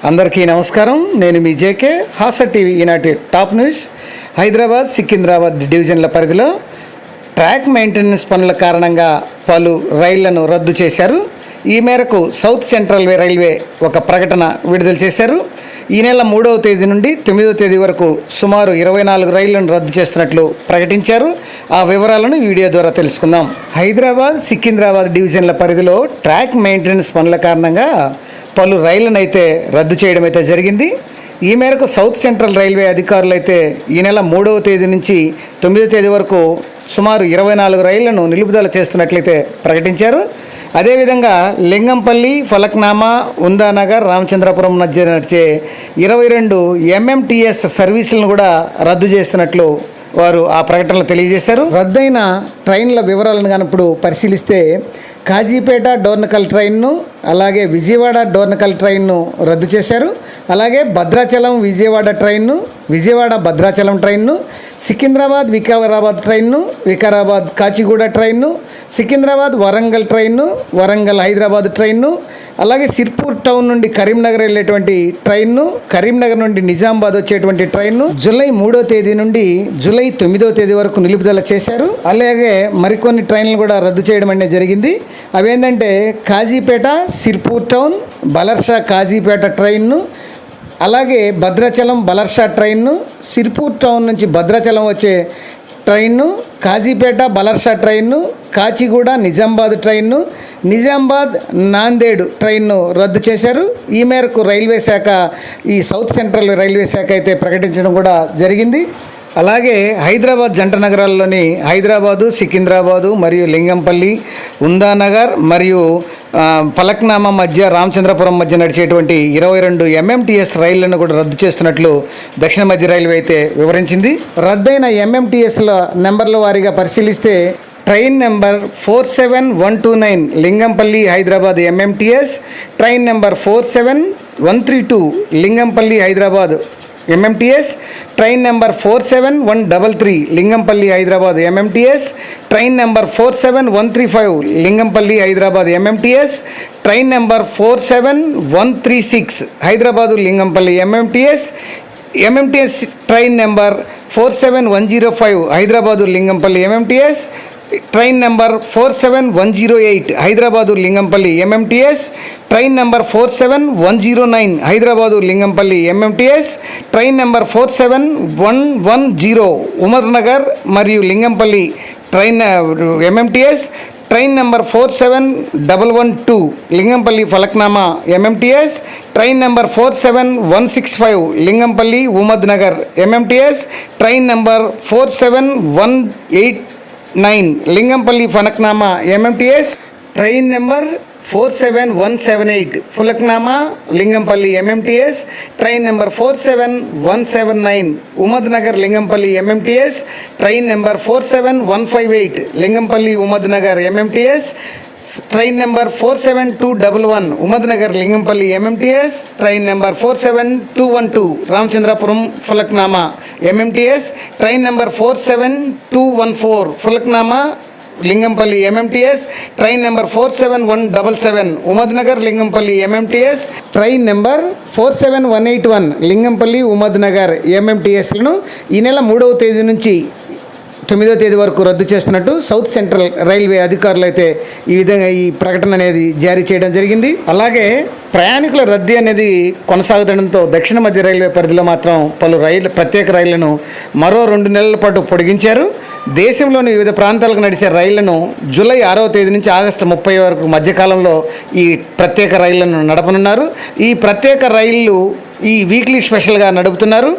అందరికీ నమస్కారం. నేను మీ జేకే. హాసా టీవీ ఈనాటి టాప్ న్యూస్. హైదరాబాద్ సికింద్రాబాద్ డివిజన్ల పరిధిలో ట్రాక్ మెయింటెనెన్స్ పనుల కారణంగా పలు రైళ్లను రద్దు చేశారు. ఈ మేరకు సౌత్ సెంట్రల్ రైల్వే ఒక ప్రకటన విడుదల చేశారు. ఈ నెల 3వ తేదీ నుండి 9వ తేదీ వరకు సుమారు 24 రైళ్లను రద్దు చేస్తున్నట్లు ప్రకటించారు. ఆ వివరాలను వీడియో ద్వారా తెలుసుకుందాం. హైదరాబాద్ సికింద్రాబాద్ డివిజన్ల పరిధిలో ట్రాక్ మెయింటెనెన్స్ పనుల కారణంగా పలు రైళ్లను అయితే రద్దు చేయడం అయితే జరిగింది. ఈ మేరకు సౌత్ సెంట్రల్ రైల్వే అధికారులు అయితే ఈ నెల 3వ తేదీ నుంచి 9వ తేదీ వరకు సుమారు 24 రైళ్లను నిలుపుదల చేస్తున్నట్లయితే ప్రకటించారు. అదేవిధంగా లింగంపల్లి, ఫలక్నామా, ఉందానగర్, రామచంద్రపురం మధ్య నడిచే 22 MMTS సర్వీసులను కూడా రద్దు చేస్తున్నట్లు వారు ఆ ప్రకటనలో తెలియజేశారు. రద్దయిన ట్రైన్ల వివరాలను కనుప్పుడు పరిశీలిస్తే కాజీపేట డోర్నకల్ ట్రైన్ను, అలాగే విజయవాడ డోర్నకల్ ట్రైన్ను రద్దు చేశారు. అలాగే భద్రాచలం విజయవాడ ట్రైన్ను, విజయవాడ భద్రాచలం ట్రైన్ను, సికింద్రాబాద్ వికారాబాద్ ట్రైన్ను, వికారాబాద్ కాచిగూడ ట్రైన్ను, సికింద్రాబాద్ వరంగల్ ట్రైన్ను, వరంగల్ హైదరాబాద్ ట్రైన్ను, అలాగే సిర్పూర్ టౌన్ నుండి కరీంనగర్ వెళ్ళేటువంటి ట్రైన్ను, కరీంనగర్ నుండి నిజామాబాద్ వచ్చేటువంటి ట్రైన్ను జూలై 3వ తేదీ నుండి జూలై 9వ తేదీ వరకు నిలుపుదల చేశారు. అలాగే మరికొన్ని ట్రైన్లు కూడా రద్దు చేయడం అనేది జరిగింది. అవేంటంటే కాజీపేట సిర్పూర్ టౌన్, బలర్షా కాజీపేట ట్రైన్ను, అలాగే భద్రాచలం బలర్షా ట్రైన్ను, సిర్పూర్ టౌన్ నుంచి భద్రాచలం వచ్చే ట్రైన్ను, కాజీపేట బలర్షా ట్రైన్ను, కాచిగూడ నిజామాబాద్ ట్రైన్ను, నిజామాబాద్ నాందేడ్ ట్రైన్ను రద్దు చేశారు. ఈ మేరకు రైల్వే శాఖ, ఈ సౌత్ సెంట్రల్ రైల్వే శాఖ అయితే ప్రకటించడం కూడా జరిగింది. అలాగే హైదరాబాద్ జంట నగరాల్లోని హైదరాబాదు, సికింద్రాబాదు మరియు లింగంపల్లి, ఉందానగర్ మరియు ఫలక్నామా మధ్య, రామచంద్రపురం మధ్య నడిచేటువంటి 22 MMTS రైళ్లను కూడా రద్దు చేస్తున్నట్లు దక్షిణ మధ్య రైల్వే అయితే వివరించింది. రద్దయిన MMTSల నెంబర్ల వారీగా పరిశీలిస్తే train number 47129 Lingampally Hyderabad MMTS, train number 47132 Lingampally Hyderabad MMTS, train number 47133 Lingampally Hyderabad MMTS, train number 47135 Lingampally Hyderabad MMTS, train number 47136 Hyderabad Lingampally MMTS, MMTS train number 47105 Hyderabad Lingampally MMTS, train number 47108 Hyderabad Lingampally MMTS, train number 47109 Hyderabad Lingampally MMTS, train number 47110 Umarnagar మరియు Lingampally train MMTS, train number 47112 Lingampally Falaknuma MMTS, train number 47165 Lingampalli Umdanagar MMTS, train number 47189 Lingampalli Falaknuma MMTS, train number 47178 Falaknuma Lingampalli MMTS, train number 47179 Umdanagar Lingampalli MMTS, train number 47158 Lingampalli Umdanagar MMTS, train number 47211 Umdanagar Lingampalli MMTS, train number 47212 Ramachandrapuram Falaknuma MMTS, train number 47214 Falaknuma Lingampalli MMTS, train number 47177 Umdanagar Lingampalli MMTS, train number 47181 Lingampalli Umdanagar MMTSలను ఈ నెల 3వ తేదీ నుంచి 9వ తేదీ వరకు రద్దు చేస్తున్నట్టు సౌత్ సెంట్రల్ రైల్వే అధికారులు అయితే ఈ విధంగా ఈ ప్రకటన అనేది జారీ చేయడం జరిగింది. అలాగే ప్రయాణికుల రద్దీ అనేది కొనసాగుతుండడంతో దక్షిణ మధ్య రైల్వే పరిధిలో మాత్రం పలు ప్రత్యేక రైళ్లను మరో 2 నెలల పాటు పొడిగించారు. దేశంలోని వివిధ ప్రాంతాలకు నడిచే రైళ్లను జూలై 6వ తేదీ నుంచి ఆగస్టు 30 వరకు మధ్యకాలంలో ఈ ప్రత్యేక రైళ్లను నడపనున్నారు. ఈ ప్రత్యేక రైళ్లు ఈ వీక్లీ స్పెషల్గా నడుపుతున్నారు.